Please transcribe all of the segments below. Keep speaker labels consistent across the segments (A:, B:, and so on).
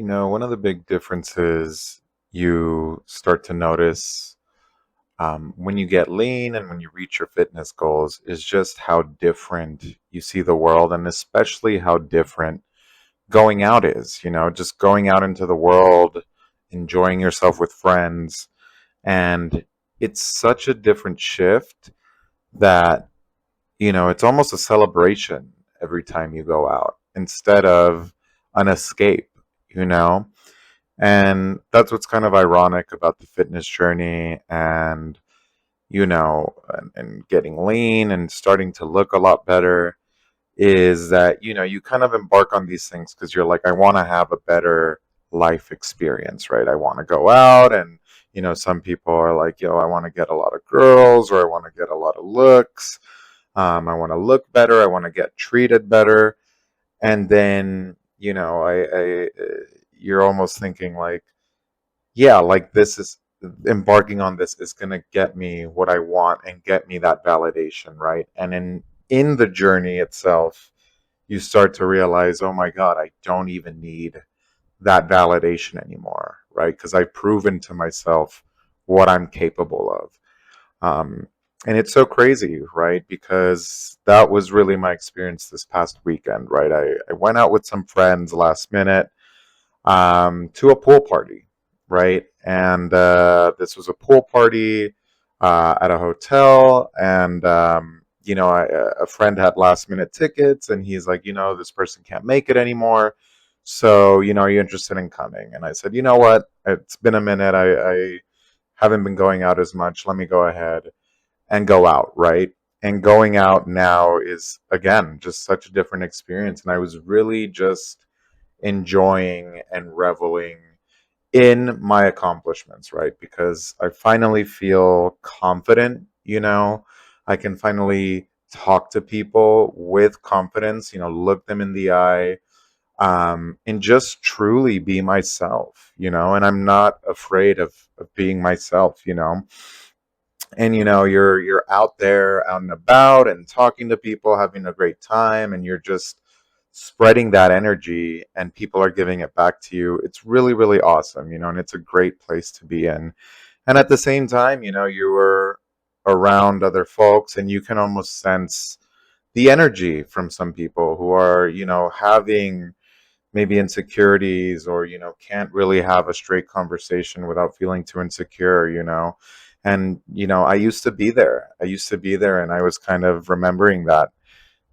A: One of the big differences you start to notice when you get lean and when you reach your fitness goals is just how different you see the world, and especially how different going out is. Just going out into the world, enjoying yourself with friends. And it's such a different shift that, it's almost a celebration every time you go out instead of an escape, you know? And that's what's kind of ironic about the fitness journey and, and getting lean and starting to look a lot better is that, you kind of embark on these things because you're like, I want to have a better life experience, right? I want to go out and, some people are like, yo, I want to get a lot of girls or I want to get a lot of looks. I want to look better. I want to get treated better. And then, you're almost thinking like, yeah, like this is embarking on this is going to get me what I want and get me that validation, right? And in the journey itself, you start to realize, oh my God, I don't even need that validation anymore, right? Because I've proven to myself what I'm capable of. And it's so crazy, right? Because that was really my experience this past weekend, right? I went out with some friends last minute to a pool party, right? And this was a pool party at a hotel, and a friend had last minute tickets, and he's like, this person can't make it anymore. So, are you interested in coming? And I said, you know what? It's been a minute. I haven't been going out as much. Let me go ahead and go out, right? And going out now is, again, just such a different experience. And I was really just enjoying and reveling in my accomplishments, right? Because I finally feel confident, I can finally talk to people with confidence, look them in the eye, and just truly be myself, and I'm not afraid of being myself, and you're out there out and about and talking to people, having a great time, and you're just spreading that energy and people are giving it back to you. It's really, really awesome, and it's a great place to be in. And at the same time, you were around other folks and you can almost sense the energy from some people who are, having maybe insecurities or, can't really have a straight conversation without feeling too insecure, and, I used to be there and I was kind of remembering that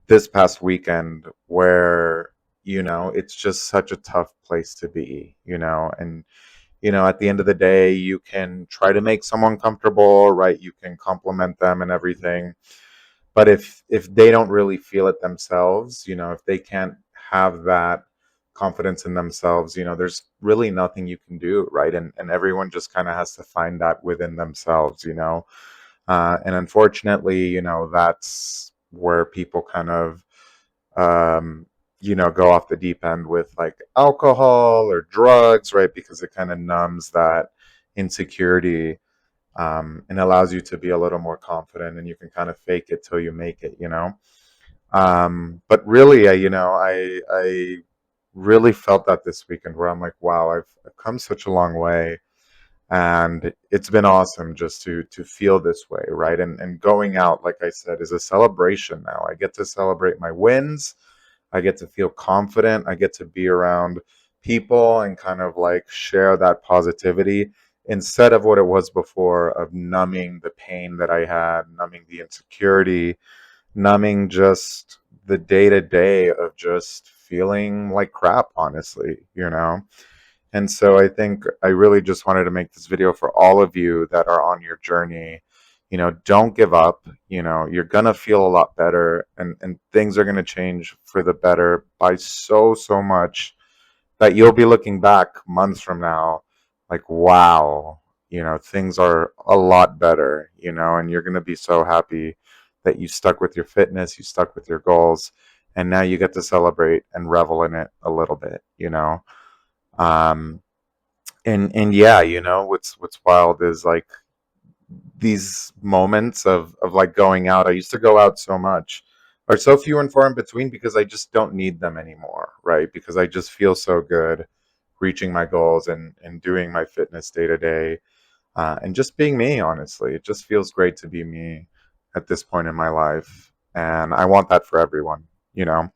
A: this past weekend where, it's just such a tough place to be, and, at the end of the day, you can try to make someone comfortable, right? You can compliment them and everything. But if they don't really feel it themselves, if they can't have that confidence in themselves, there's really nothing you can do, right? And everyone just kind of has to find that within themselves, and unfortunately, that's where people kind of um, go off the deep end with like alcohol or drugs, right? Because it kind of numbs that insecurity, and allows you to be a little more confident, and you can kind of fake it till you make it, But really, I really felt that this weekend where I'm like, wow, I've come such a long way, and it's been awesome just to feel this way, right? And going out, like I said, is a celebration now. I get to celebrate my wins. I get to feel confident. I get to be around people and kind of like share that positivity instead of what it was before of numbing the pain that I had, numbing the insecurity, numbing just the day to day of just feeling like crap, honestly, And so I think I really just wanted to make this video for all of you that are on your journey. Don't give up. You're going to feel a lot better, and things are going to change for the better by so, so much that you'll be looking back months from now like, wow, things are a lot better, and you're going to be so happy that you stuck with your fitness, you stuck with your goals, and now you get to celebrate and revel in it a little bit, Um, and yeah, what's wild is like these moments of like going out. I used to go out so much, are so few and far in between because I just don't need them anymore, right? Because I just feel so good reaching my goals and doing my fitness day to day, and just being me, honestly. It just feels great to be me at this point in my life. And I want that for everyone, you know?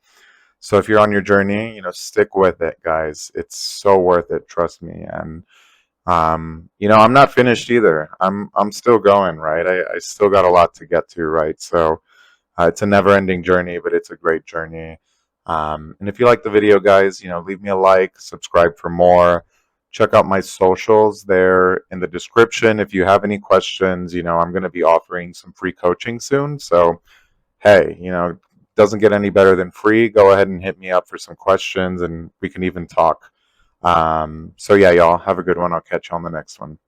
A: So if you're on your journey, stick with it, guys. It's so worth it, trust me. And I'm not finished either. I'm still going, right? I still got a lot to get to, right? So it's a never-ending journey, but it's a great journey. And if you like the video, guys, leave me a like, subscribe for more. Check out my socials there in the description. If you have any questions, I'm going to be offering some free coaching soon. So, hey, doesn't get any better than free. Go ahead and hit me up for some questions and we can even talk. So yeah, y'all have a good one. I'll catch you on the next one.